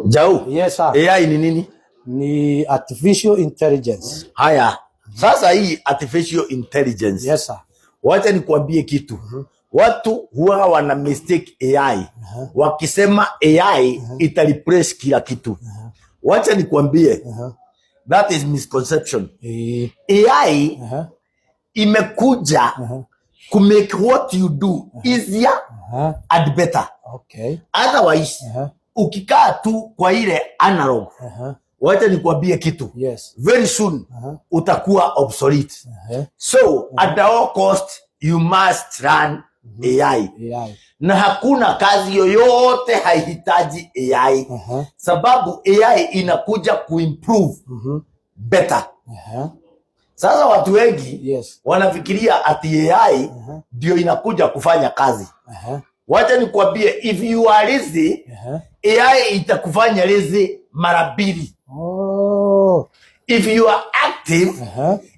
Jau. Yes, sir. AI ni nini? Ni artificial intelligence. Haya. Sasa hii artificial intelligence. Yes, sir. Wacha nikuambie kitu. Watu huwa wana mistake AI. Wakisema AI ita replace kila kitu. Wacha nikuambie. That is misconception. AI imekuja to make what you do easier and better. Okay. Otherwise, ukikaa tu kwa ile analog, wacha nikuambie kitu. Yes. Very soon, utakuwa obsolete. So, at all cost, you must run AI. Na hakuna kazi yoyote haihitaji AI. Sababu AI inakuja kuimprove better. Sasa watu wengi wanafikiria ati AI ndio inakuja kufanya kazi. Wacha nikuambie, if you are lazy, AI itakufanya lazy mara mbili. If you are active,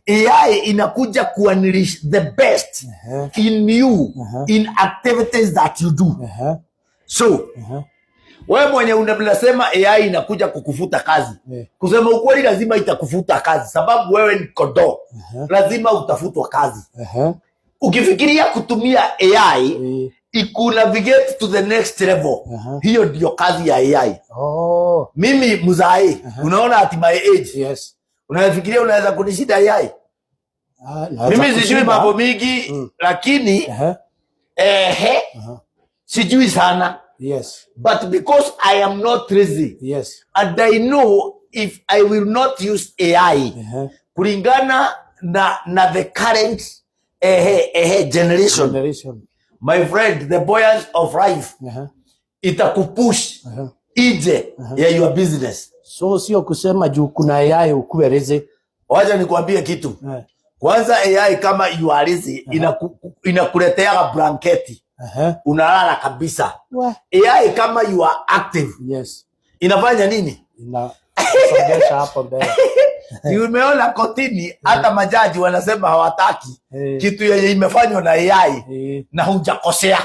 AI inakuja kuunleash the best in you, in activities that you do. So, wewe mwenye unasema AI inakuja kukufuta kazi. Kusema ukweli lazima itakufuta kazi. Sababu wewe ni kodoo. Lazima utafutwa kazi. Ukifikiria kutumia AI, ikunavigate to the next level. Hiyo ndio kazi ya AI. Mimi mzae, unaona at my age. Unafikiria unaweza kunishida AI? Mimi sijui mambo mingi, lakini sijui sana. But because I am not lazy, and I know if I will not use AI, kulingana na the current generation, my friend, the buoyancy of life, itakupush ije ya your business. So sio kusema juu kuna AI ukuwe lazy. Wacha nikuambie kitu. Kwanza AI kama you are lazy, inakuletea blanketi. Unalala kabisa. AI kama you are active. Inafanya nini? Inasongesha hapo mbele. Umeona kotini hata majaji wanasema hawataki kitu yenye imefanywa na AI na hujakosea.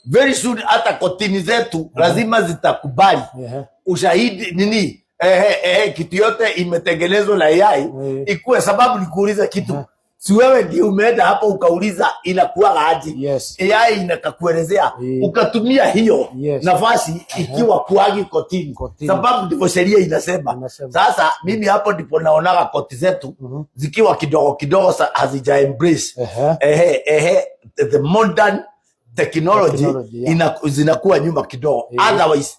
Very soon hata kotini zetu lazima zitakubali ushahidi nini kitu yote imetengenezwa na AI ikuwe. Sababu nikuuliza kitu, si wewe ndio umeenda hapo ukauliza inakuwa aje? AI inakakuelezea ukatumia hiyo nafasi ikiwa kuagi kotini. Sababu ndivyo sheria inasema. Sasa mimi hapo ndipo naonaga koti zetu zikiwa kidogo kidogo hazija embrace the modern technology zinakuwa nyuma kidogo. Otherwise